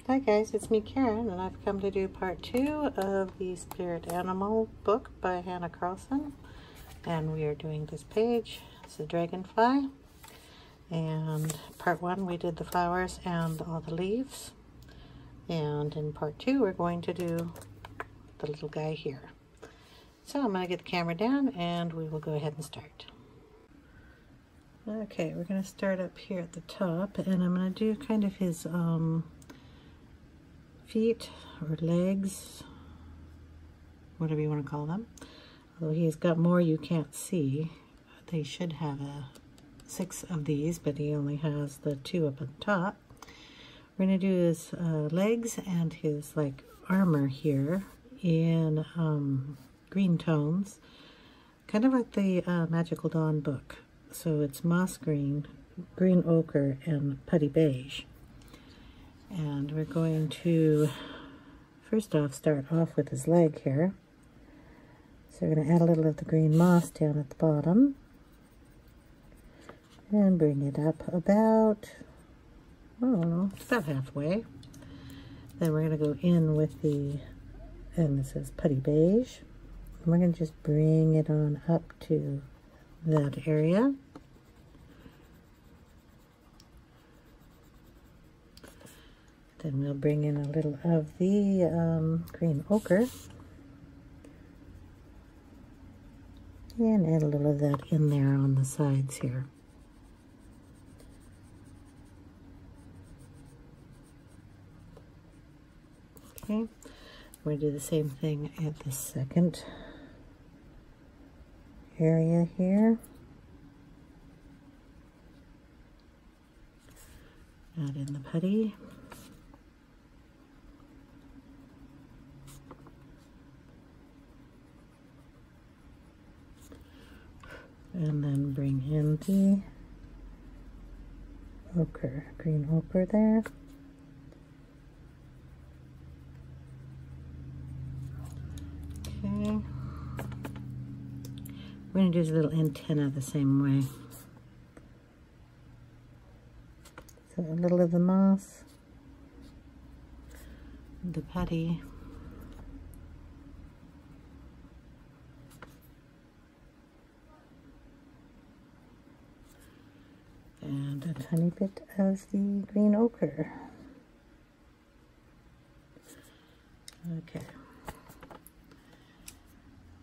Hi guys, it's me Karen, and I've come to do part 2 of the Spirit Animal book by Hanna Karlzon. And we are doing this page. It's a dragonfly. And part 1 we did the flowers and all the leaves. And in part 2 we're going to do the little guy here. So I'm going to get the camera down and we will go ahead and start. Okay, we're going to start up here at the top, and I'm going to do kind of his feet or legs, whatever you want to call them. Although he's got more you can't see. They should have 6 of these, but he only has the 2 up at the top. We're going to do his legs and his like armor here in green tones, kind of like the Magical Dawn book. So it's moss green, green ochre, and putty beige. And we're going to, first off, start off with his leg here. So we're going to add a little of the green moss down at the bottom. And bring it up about, I don't know, about halfway. Then we're going to go in with the, and this is putty beige. And we're going to just bring it on up to that area. Then we'll bring in a little of the green ochre and add a little of that in there on the sides here. Okay, we're going to do the same thing at the second area here. Add in the putty. And then bring in the ochre, green ochre there. Okay. We're going to do his little antenna the same way. So a little of the moss, the putty, and a tiny bit of the green ochre. Okay.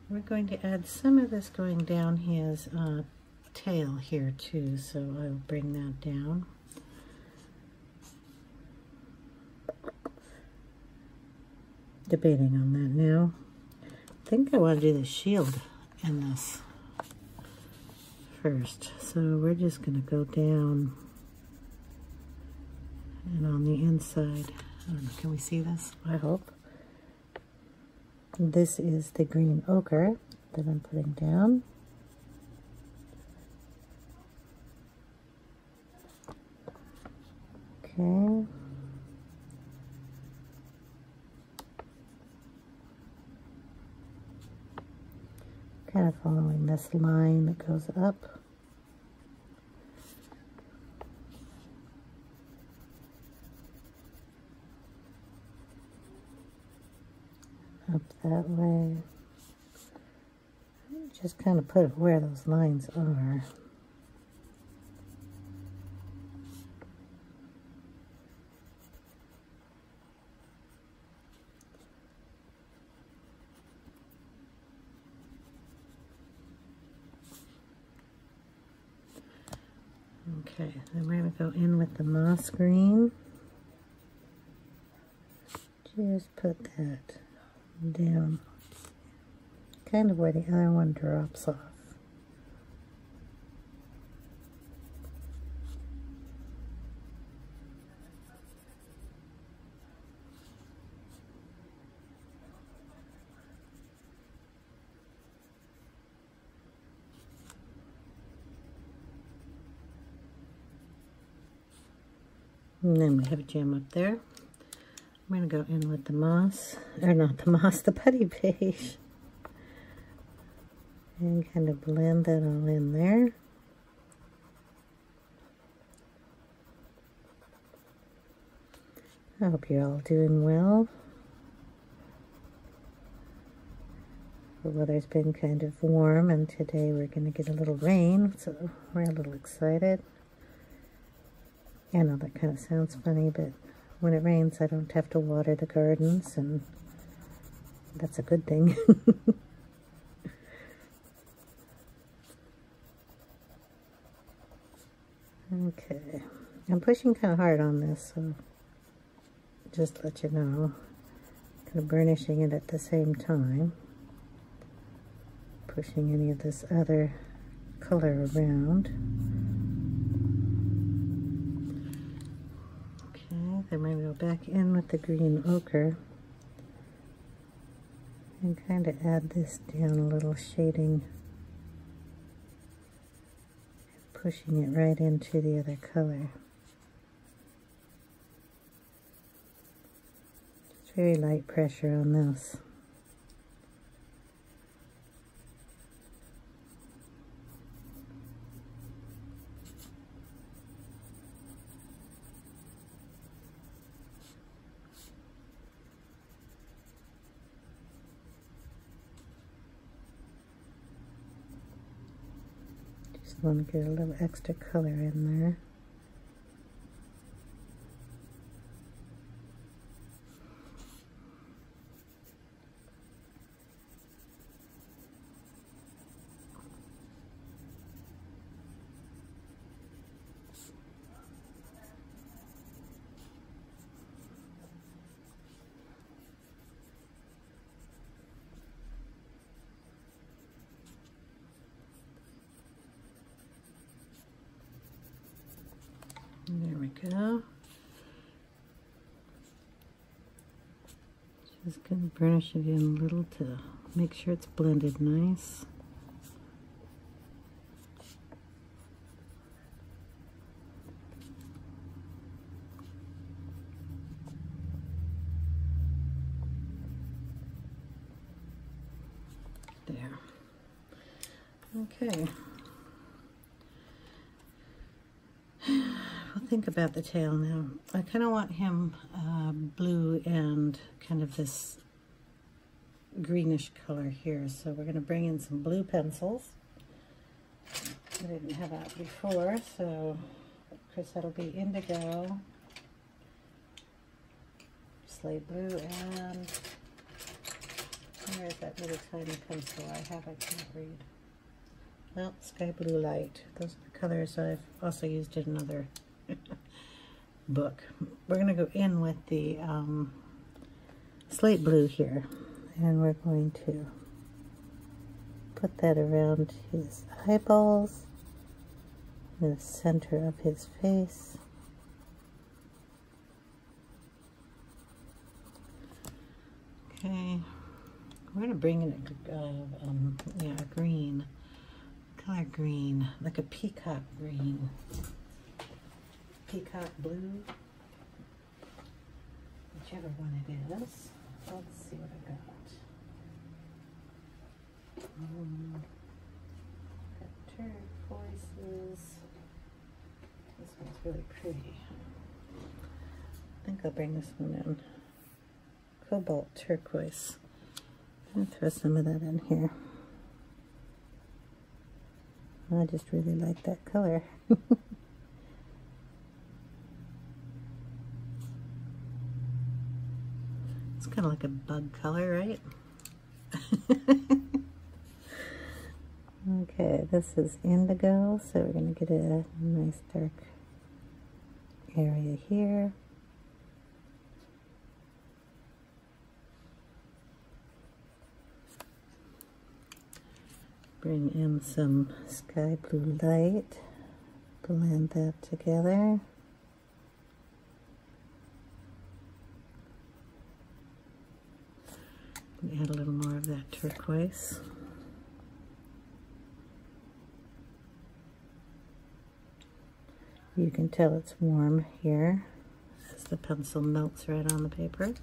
We're going to add some of this going down his tail here too, so I'll bring that down. Debating on that now. I think I want to do the shield in this first. So we're just going to go down and on the inside. I don't know, can we see this? I hope. This is the green ochre that I'm putting down. Okay. Kind of following this line that goes up. Up that way. Just kind of put it where those lines are. Okay, then we're going to go in with the moss green. Just put that down, kind of where the other one drops off. And then we have a gem up there. I'm going to go in with the moss, or not the moss, the putty beige. And kind of blend that all in there. I hope you're all doing well. The weather's been kind of warm, and today we're going to get a little rain, so we're a little excited. I know that kind of sounds funny, but when it rains I don't have to water the gardens, and that's a good thing. Okay, I'm pushing kind of hard on this, so just to let you know, kind of burnishing it at the same time, pushing any of this other color around. Okay, then we go back in with the green ochre and kind of add this down a little, shading, pushing it right into the other color. Just very light pressure on this. Just want to get a little extra color in there. There we go. Just going to burnish it in a little to make sure it's blended nice. There. Okay. Think about the tail now. I kind of want him blue and kind of this greenish color here, so we're going to bring in some blue pencils. I didn't have that before, so of course that'll be indigo, slate blue, and where is that little tiny pencil I have? I can't read. Well, sky blue light. Those are the colors I've also used in another book. We're going to go in with the slate blue here, and we're going to put that around his eyeballs, the center of his face. Okay, we're going to bring in a green, color green, like a peacock green. Peacock blue, whichever one it is. Let's see what I got. Got turquoises. This one's really pretty. I think I'll bring this one in. Cobalt Turquoise. I'm going to throw some of that in here. I just really like that color. Kind of like a bug color, right? Okay, this is indigo, so we're going to get a nice dark area here. Bring in some sky blue light, blend that together. Add a little more of that turquoise. You can tell it's warm here as the pencil melts right on the paper.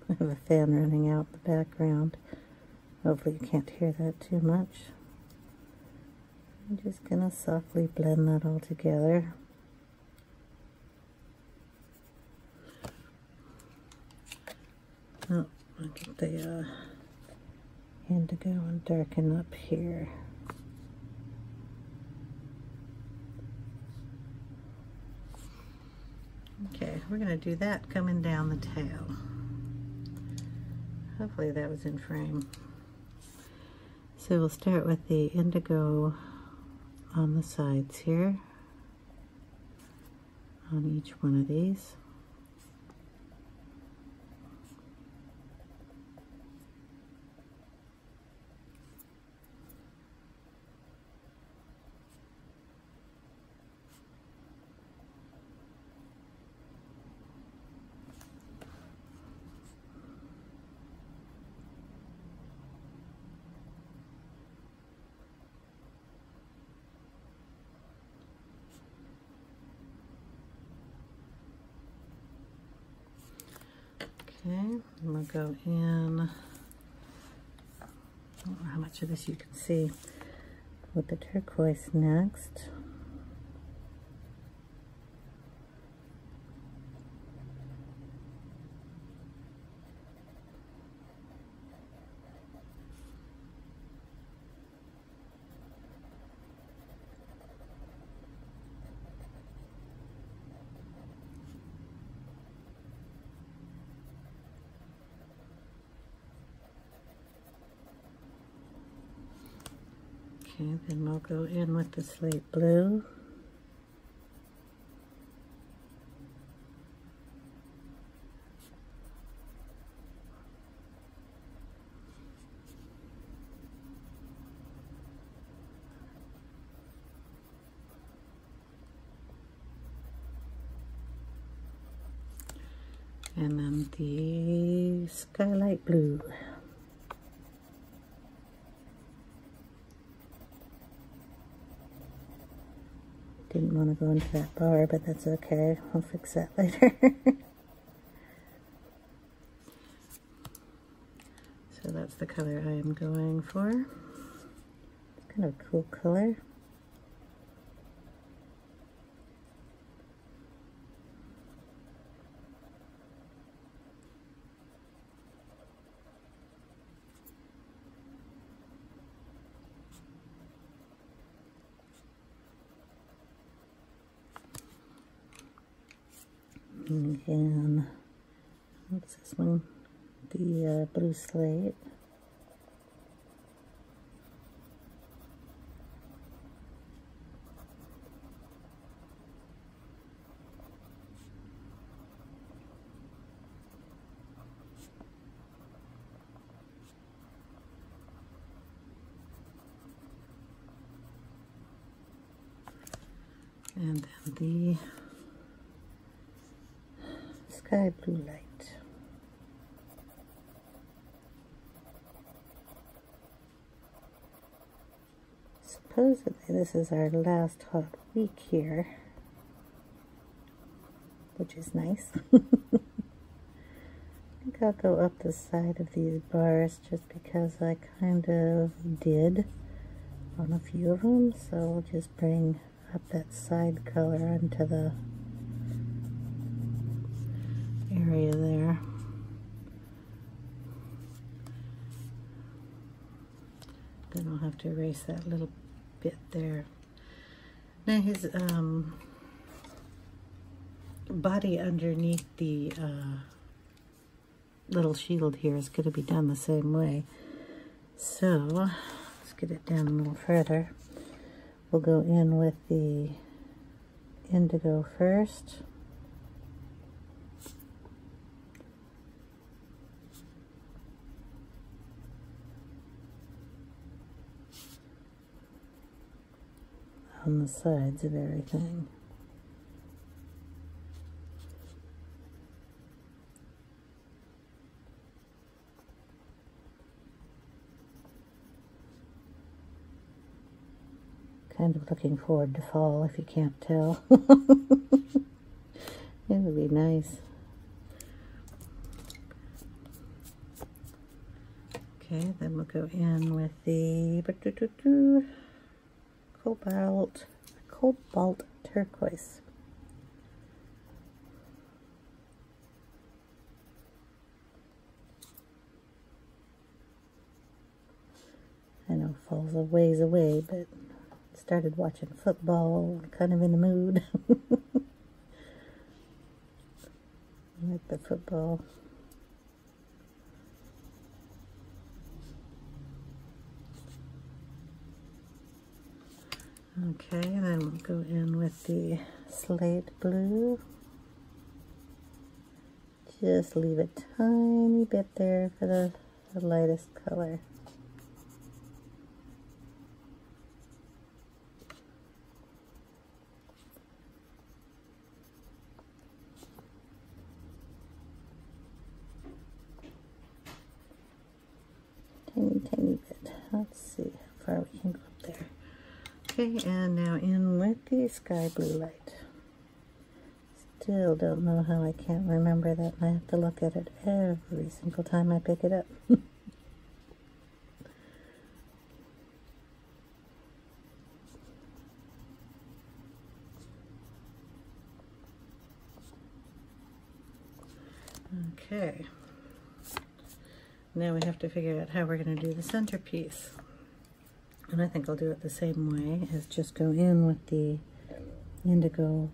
I have a fan running out in the background. Hopefully you can't hear that too much. I'm just going to softly blend that all together. Oh, I'll get the indigo and darken up here. Okay, we're going to do that coming down the tail. Hopefully that was in frame. So we'll start with the indigo on the sides here, on each one of these. Okay, and we'll go in, I don't know how much of this you can see, with the turquoise next. Okay, then we'll go in with the slate blue. And then the skylight blue. Didn't want to go into that bar, but that's okay. I'll fix that later. So that's the color I am going for. It's kind of a cool color. And again, what's this one? The blue slate. And then the sky blue light. Supposedly this is our last hot week here, which is nice. I think I'll go up the side of these bars just because I kind of did on a few of them, so we'll just bring up that side color into the area there. Then I'll have to erase that little bit there. Now his body underneath the little shield here is going to be done the same way. So let's get it down a little further. We'll go in with the indigo first. On the sides of everything. Kind of looking forward to fall, if you can't tell. It would be nice. Okay, then we'll go in with the Cobalt Turquoise. was a ways away, but started watching football, kind of in the mood. I like the football. Okay, then we'll go in with the slate blue. Just leave a tiny bit there for the lightest color. Tiny bit. Let's see how far we can go up there. Okay, and now in with the sky blue light. Still don't know how I can't remember that. I have to look at it every single time I pick it up. Okay. Now we have to figure out how we're going to do the centerpiece. And I think I'll do it the same way as just go in with the indigo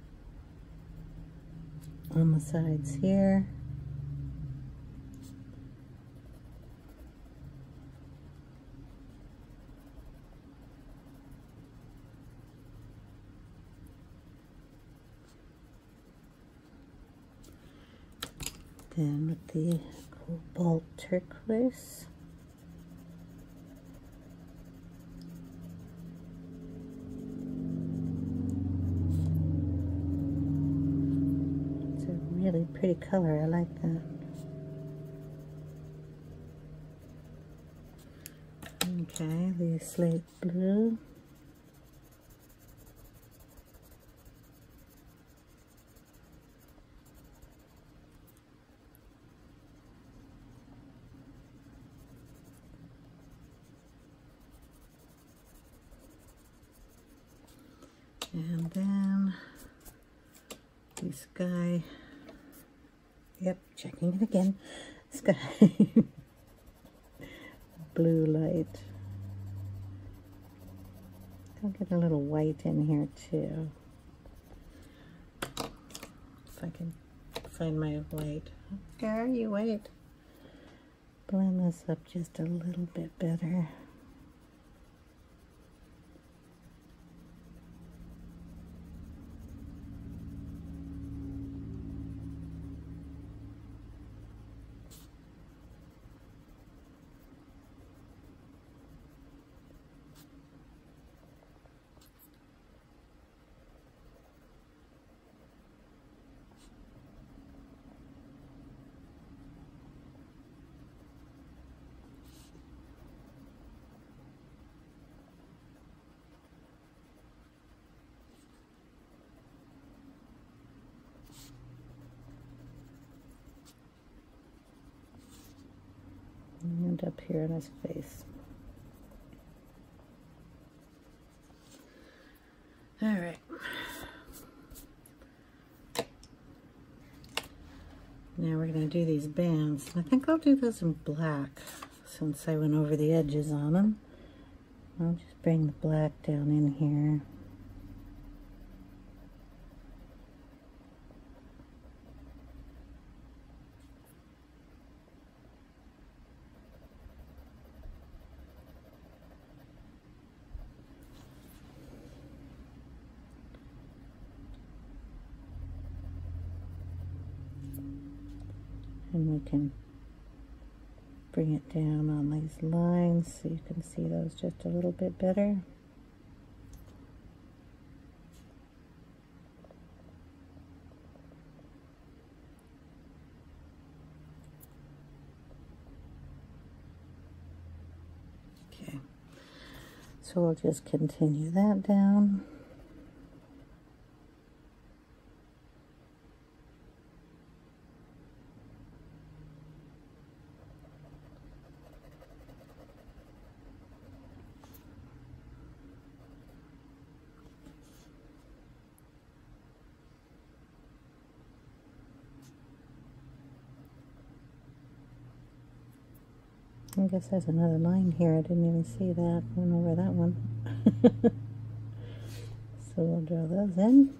on the sides here. Then with the Cobalt Turquoise. Really pretty color, I like that. Okay, the slate blue. And then the sky. Yep, checking it again. Sky blue light. I'll get a little white in here too. If I can find my white. There you white. Blend this up just a little bit better. And up here in his face. All right. Now we're going to do these bands. I think I'll do those in black since I went over the edges on them. I'll just bring the black down in here. And we can bring it down on these lines so you can see those just a little bit better. Okay, so we'll just continue that down. I guess there's another line here. I didn't even see that. Went over that one. So we'll draw those in.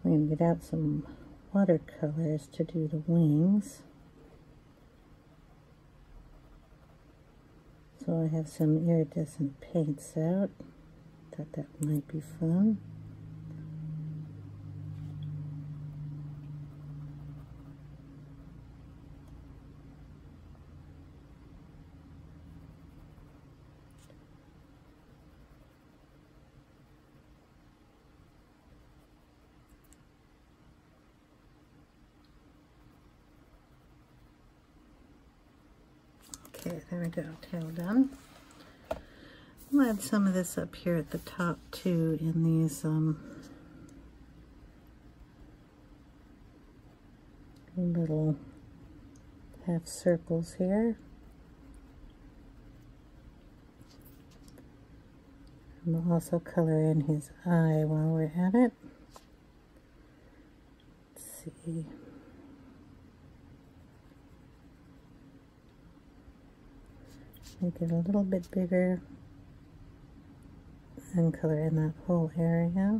I'm going to get out some watercolors to do the wings. So I have some iridescent paints out. Thought that might be fun. Okay, there we go, tail done. I'll add some of this up here at the top too in these little half circles here. And we'll also color in his eye while we're at it. Let's see. Make it a little bit bigger and color in that whole area.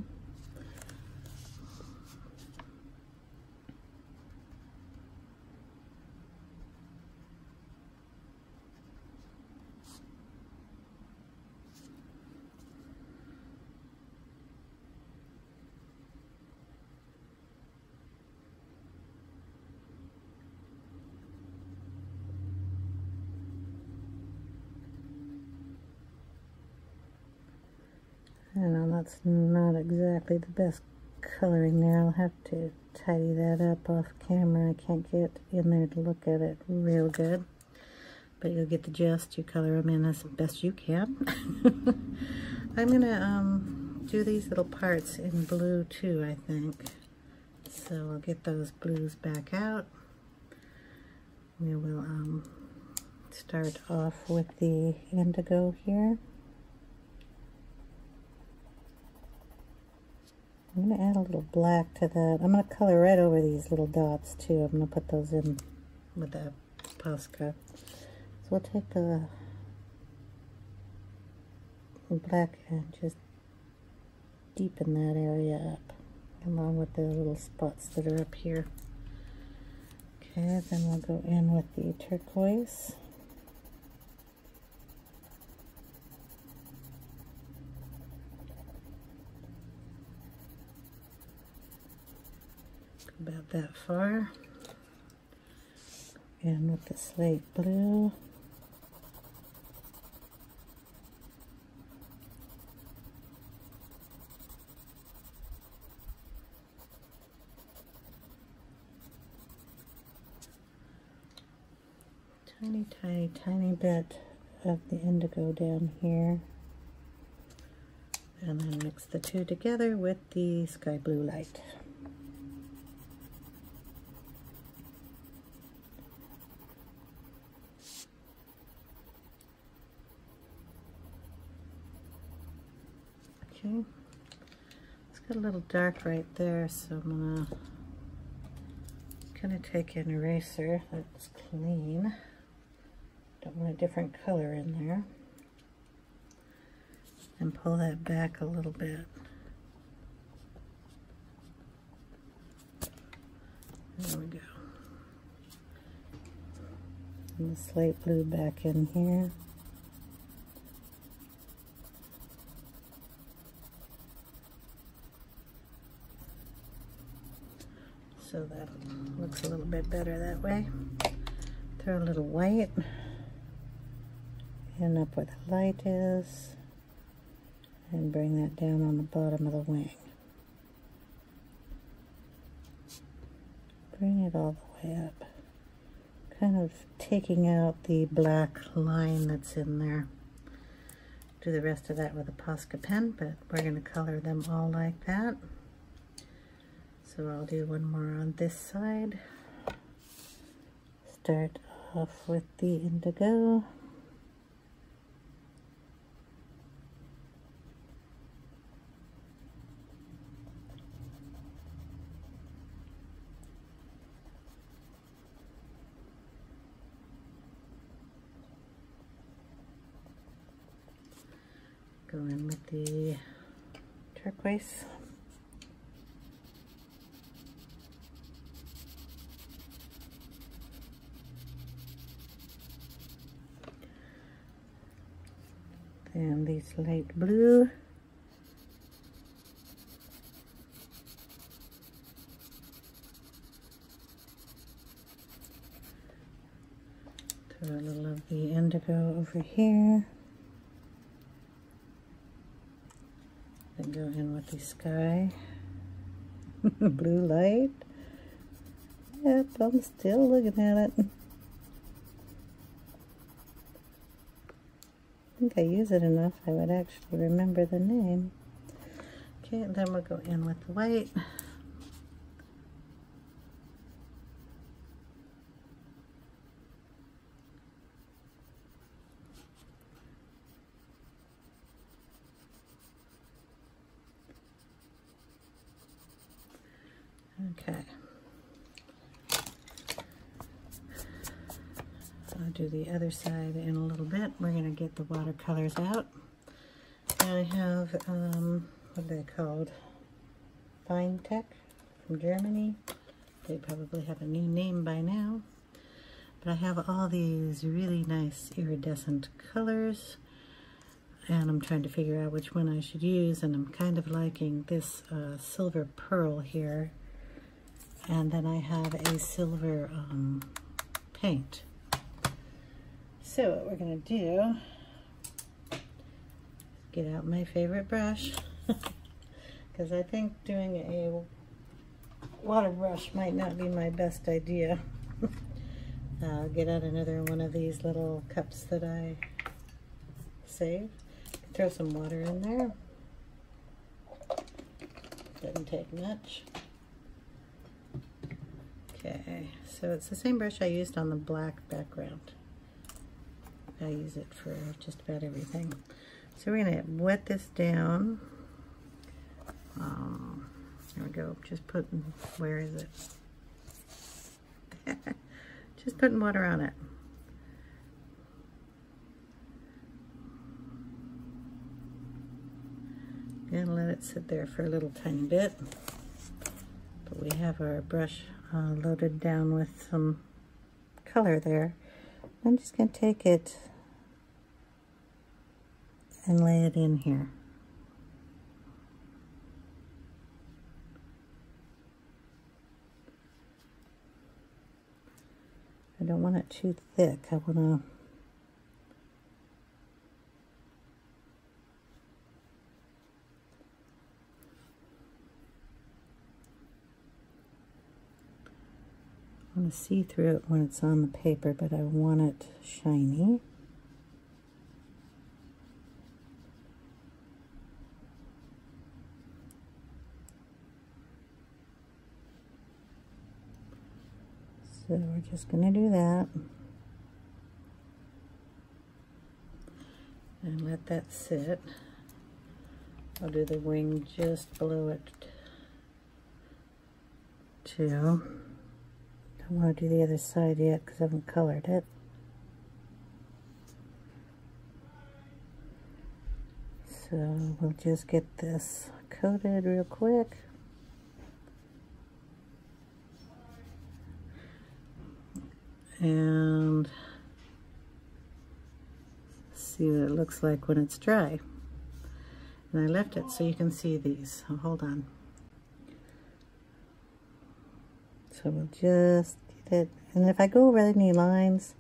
I know that's not exactly the best coloring there. I'll have to tidy that up off camera. I can't get in there to look at it real good. But you'll get the gist. You color them in as best you can. I'm going to do these little parts in blue too, I think. So we'll get those blues back out. We will start off with the indigo here. I'm going to add a little black to that. I'm going to color right over these little dots too. I'm going to put those in with that Posca. So we'll take a black and just deepen that area up along with the little spots that are up here. Okay, then we'll go in with the turquoise. About that far. And with the slate blue. Tiny, tiny, tiny bit of the indigo down here. And then mix the two together with the sky blue light. Okay, it's got a little dark right there, so I'm gonna take an eraser that's clean. Don't want a different color in there. And pull that back a little bit. There we go. And the slate blue back in here. so that looks a little bit better that way. Throw a little white in up where the light is, and bring that down on the bottom of the wing. Bring it all the way up, kind of taking out the black line that's in there. Do the rest of that with a Posca pen, but we're going to color them all like that. So I'll do one more on this side. Start off with the indigo. Go in with the turquoise. And the slate blue. Throw a little of the indigo over here. Then go in with the sky. Blue light. Yep, I'm still looking at it. I think I use it enough I would actually remember the name. Okay, and then we'll go in with the white. Okay. I'll do the other side in a little bit. We're going to get the watercolors out. I have, what are they called? FineTec from Germany. They probably have a new name by now. But I have all these really nice iridescent colors. And I'm trying to figure out which one I should use. And I'm kind of liking this silver pearl here. And then I have a silver paint. So what we're going to do, get out my favorite brush, because I think doing a water brush might not be my best idea. I'll get out another one of these little cups that I saved. Throw some water in there. Doesn't take much. Okay, so it's the same brush I used on the black background. I use it for just about everything. So we're going to wet this down. There we go. Just putting, where is it? Just putting water on it. And let it sit there for a little tiny bit. But we have our brush loaded down with some color there. I'm just going to take it and lay it in here. I don't want it too thick. I want to see through it when it's on the paper, but I want it shiny. So we're just going to do that. And let that sit. I'll do the wing just below it too. I want to do the other side yet because I haven't colored it. So we'll just get this coated real quick. And see what it looks like when it's dry. And I left it so you can see these. So hold on. So we'll just get it. And if I go over any lines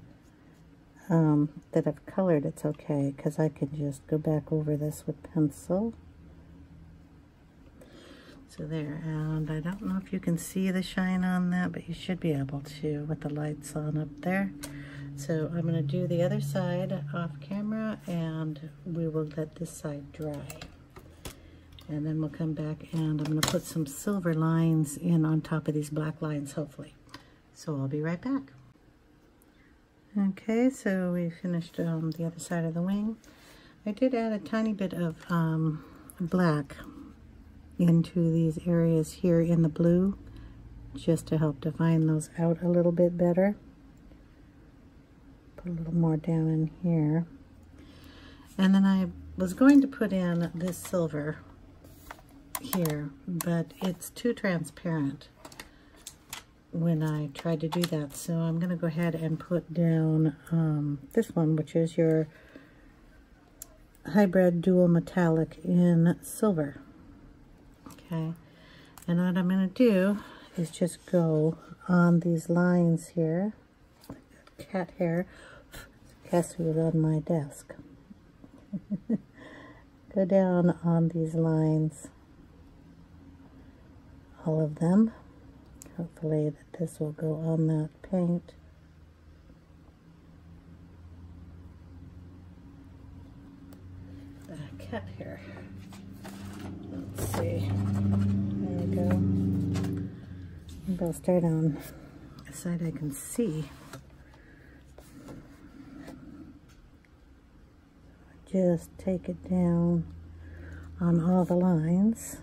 that I've colored, it's okay, because I can just go back over this with pencil. So there, and I don't know if you can see the shine on that, but you should be able to with the lights on up there. So I'm going to do the other side off camera, and we will let this side dry. And then we'll come back, and I'm going to put some silver lines in on top of these black lines, hopefully. So I'll be right back. Okay, so we finished the other side of the wing. I did add a tiny bit of black into these areas here in the blue, just to help define those out a little bit better. Put a little more down in here. And then I was going to put in this silver here, but it's too transparent when I tried to do that. So I'm going to go ahead and put down this one, which is your hybrid dual metallic in silver. Okay, and what I'm going to do is just go on these lines here. Cat hair. Guess who was on my desk? Go down on these lines, all of them. Hopefully that this will go on that paint. Cat hair. Let's see. There we go. Maybe I'll start on the side I can see. Just take it down on all the lines.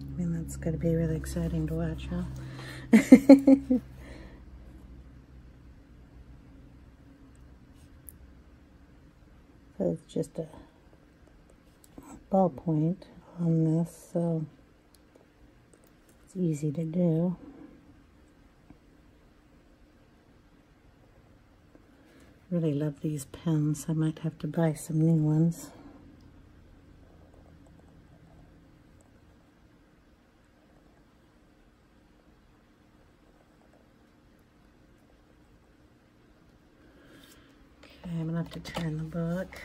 I mean, that's going to be really exciting to watch, huh? So it's just a ballpoint on this, so it's easy to do. Really love these pens. I might have to buy some new ones. Okay, I'm gonna have to turn the book.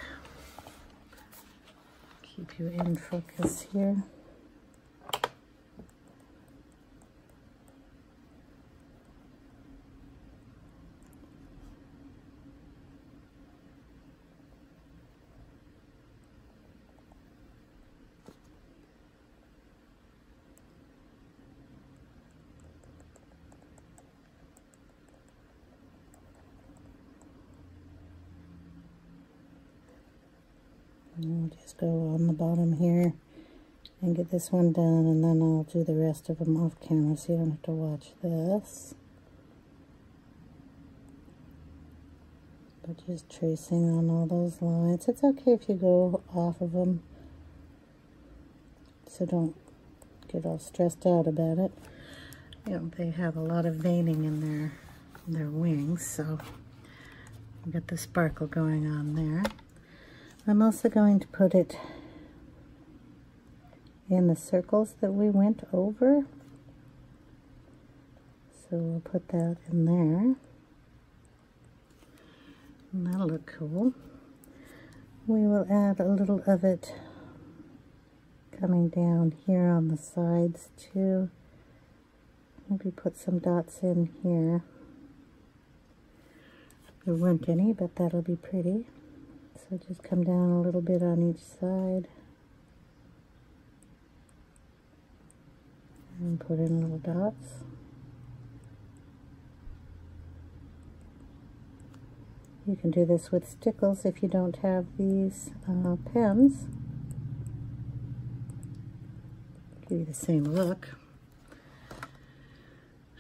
Keep you in focus here. And I'll just go on the bottom here and get this one done, and then I'll do the rest of them off camera so you don't have to watch this. But just tracing on all those lines. It's okay if you go off of them, so don't get all stressed out about it. You know, they have a lot of veining in their wings, so you got the sparkle going on there. I'm also going to put it in the circles that we went over. So we'll put that in there. And that'll look cool. We will add a little of it coming down here on the sides too. Maybe put some dots in here. There weren't any, but that'll be pretty. So just come down a little bit on each side and put in little dots. You can do this with stickles if you don't have these pens. Give you the same look.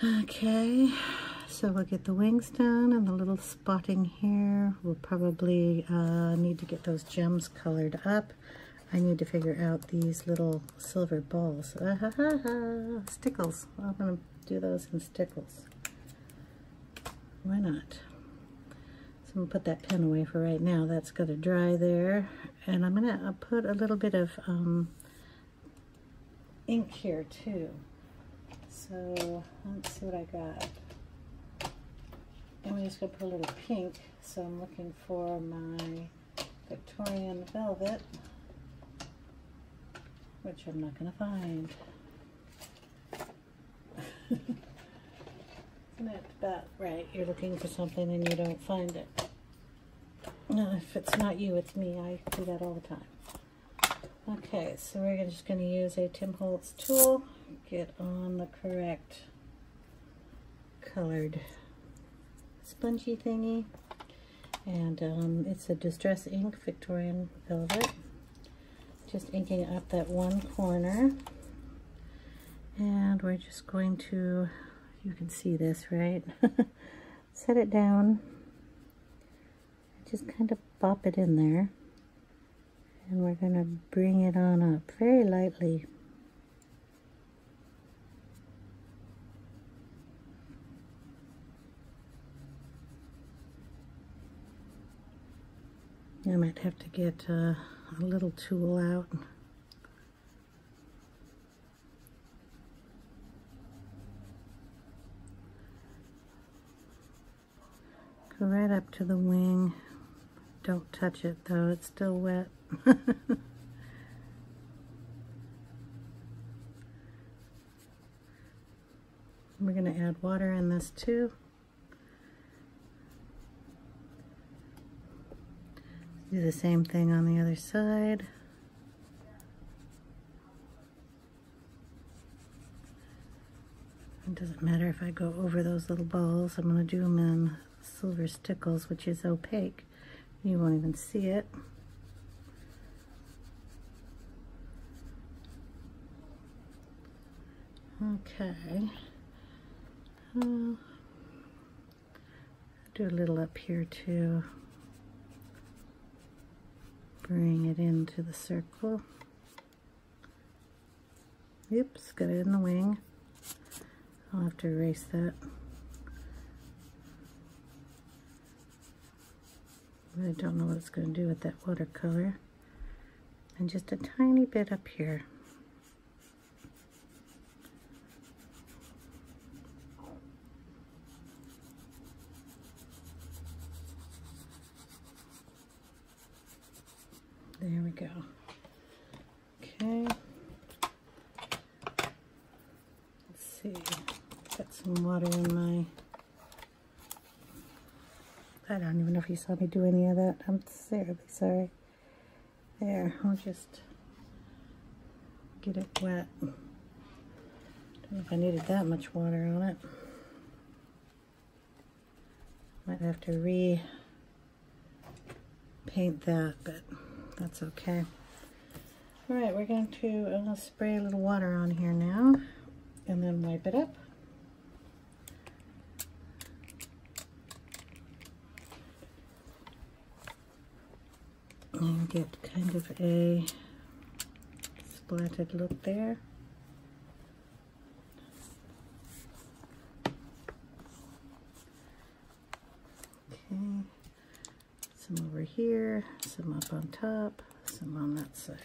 Okay. So we'll get the wings done and the little spotting here. We'll probably need to get those gems colored up. I need to figure out these little silver balls. Stickles. I'm going to do those in stickles. Why not? So I'm gonna put that pen away for right now. That's gonna dry there. And I'm gonna put a little bit of ink here too. So let's see what I got. And we're just gonna put a little pink. So I'm looking for my Victorian Velvet, which I'm not gonna find. Isn't that about right? You're looking for something and you don't find it. No, if it's not you, it's me. I do that all the time. Okay, so we're just going to use a Tim Holtz tool, get on the correct colored spongy thingy, and it's a Distress Ink Victorian Velvet. Just inking up that one corner, and we're just going to, you can see this, right? Set it down, just kind of pop it in there, and we're going to bring it on up very lightly. I might have to get a little tool out. Go right up to the wing. Don't touch it though, it's still wet. We're going to add water in this too. Do the same thing on the other side. It doesn't matter if I go over those little balls. I'm going to do them in silver stickles, which is opaque. You won't even see it. Okay. Do a little up here too. Bring it into the circle. Oops, got it in the wing. I'll have to erase that. I don't know what it's going to do with that watercolor. And just a tiny bit up here. There we go. Okay. Let's see. Got some water in my... I don't even know if you saw me do any of that. I'm terribly sorry. There, I'll just get it wet. Don't know if I needed that much water on it. Might have to re-paint that, but that's okay. Alright, we're going to spray a little water on here now, and then wipe it up. And get kind of a splattered look there. Okay, some over here, some up on top, some on that side.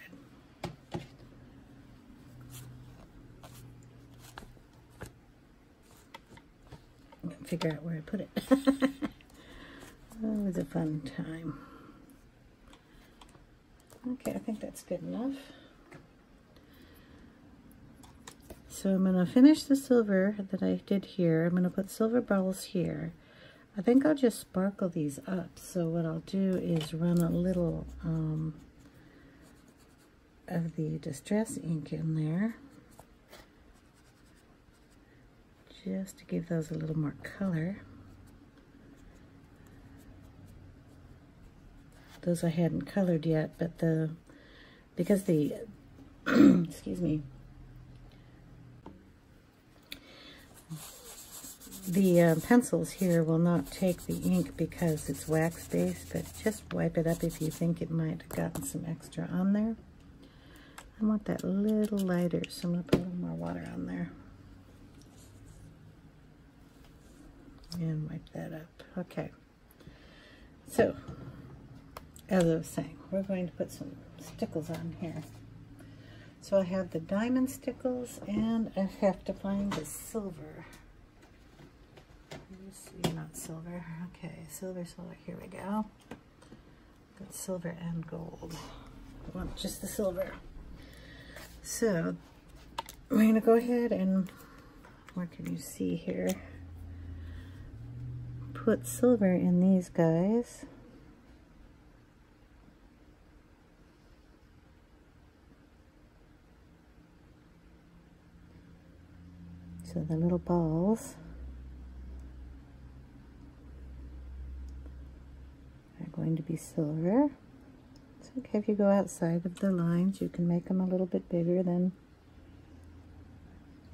Figure out where I put it. It was a fun time. Okay, I think that's good enough. So I'm going to finish the silver that I did here. I'm going to put silver balls here. I think I'll just sparkle these up. So what I'll do is run a little of the Distress ink in there, just to give those a little more color. Those I hadn't colored yet, but because the excuse me, the pencils here will not take the ink because it's wax based, but just wipe it up if you think it might have gotten some extra on there. I want that a little lighter, so I'm going to put a little more water on there. and wipe that up. Okay, so as I was saying, we're going to put some stickles on here. So I have the diamond stickles, and I have to find the silver. Not silver. Okay, silver, here we go. Got silver and gold. I want just the silver. So we're going to go ahead and, where can you see here? Put silver in these guys. So the little balls are going to be silver. It's okay if you go outside of the lines. You can make them a little bit bigger than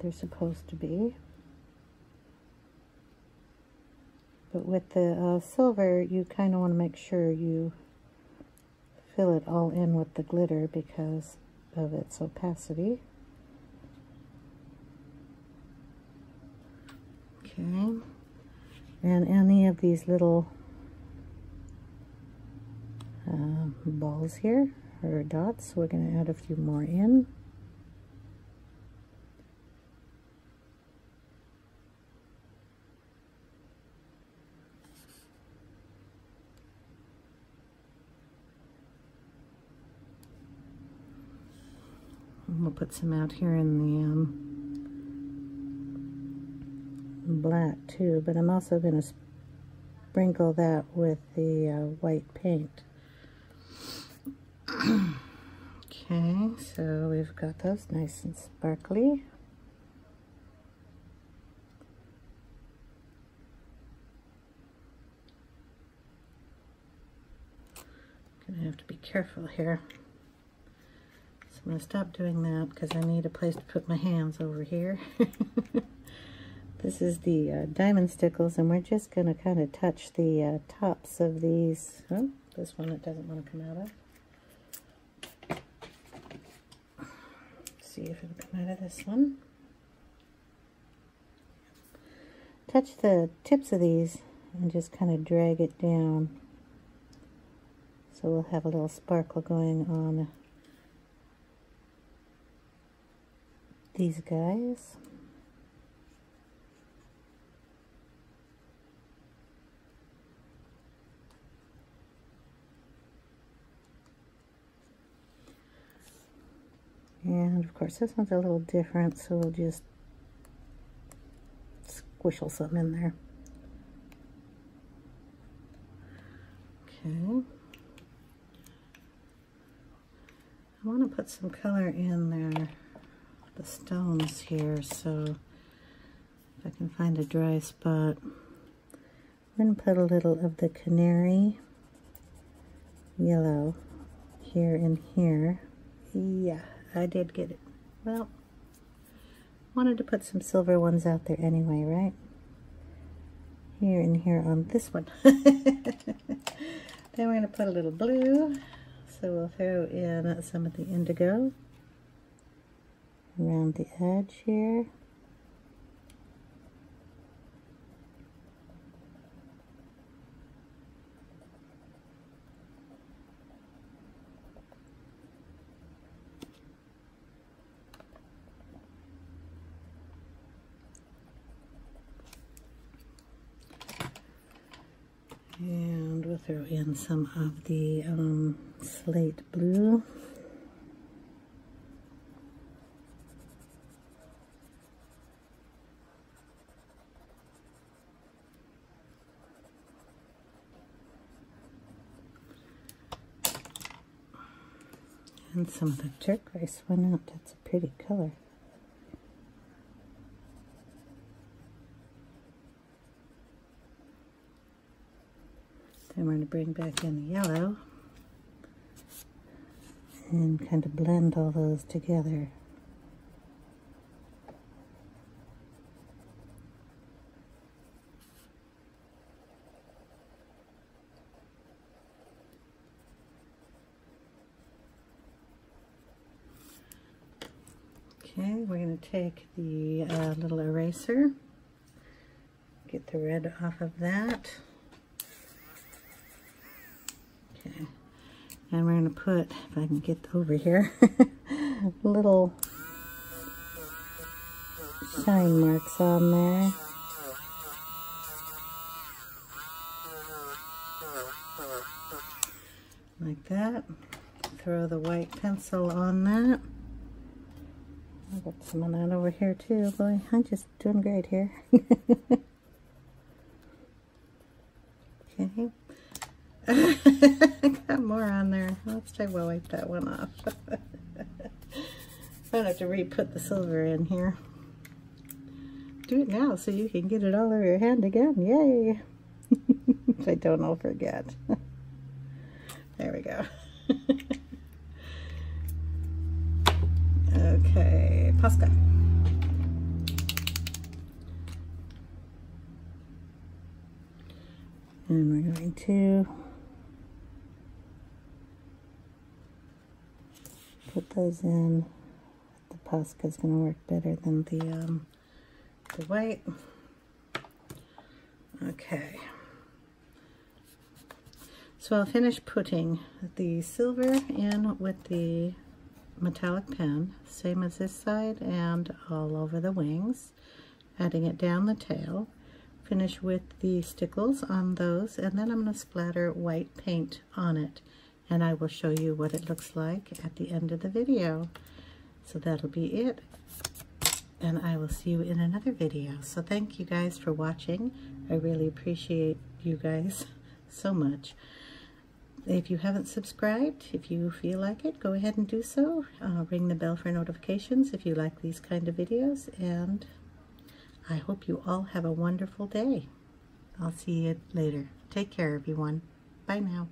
they're supposed to be. But with the silver, you kind of want to make sure you fill it all in with the glitter because of its opacity. Okay, and any of these little balls here, or dots, we're going to add a few more in. And we'll put some out here in the black too, but I'm also going to sprinkle that with the white paint. Okay, so we've got those nice and sparkly. Gonna have to be careful here. So I'm gonna stop doing that because I need a place to put my hands over here. This is the diamond stickles, and we're just going to kind of touch the tops of these. Oh, this one it doesn't want to come out of. Let's see if it'll come out of this one. Touch the tips of these and just kind of drag it down. So we'll have a little sparkle going on these guys. And of course this one's a little different, so we'll just squishle something in there. Okay. I want to put some color in there, the stones here, so if I can find a dry spot. I'm going to put a little of the canary yellow here and here. Yeah, I did get it. Well, wanted to put some silver ones out there anyway, right? Here and here on this one. Then we're going to put a little blue. So we'll throw in some of the indigo around the edge here. And we'll throw in some of the slate blue. And some of the turquoise went out. That's a pretty color. Then we're going to bring back in the yellow and kind of blend all those together. Okay, we're going to take the little eraser, get the red off of that. Okay, and we're going to put, if I can get over here, little shine marks on there. Like that. Throw the white pencil on that. I've got some of that over here too. Boy, I'm just doing great here. Okay. I got more on there. Let's try to wipe that one off. I don't have to re-put the silver in here. Do it now so you can get it all over your hand again. Yay! If I don't, I'll forget. There we go. Okay, Posca. And we're going to put those in. The Posca is going to work better than the white. Okay. So I'll finish putting the silver in with the metallic pen, same as this side, and all over the wings, adding it down the tail. Finish with the stickles on those, and then I'm going to splatter white paint on it, and I will show you what it looks like at the end of the video. So that'll be it, and I will see you in another video. So thank you guys for watching. I really appreciate you guys so much. If you haven't subscribed, if you feel like it, go ahead and do so. Ring the bell for notifications if you like these kind of videos, and I hope you all have a wonderful day. I'll see you later. Take care, everyone. Bye now.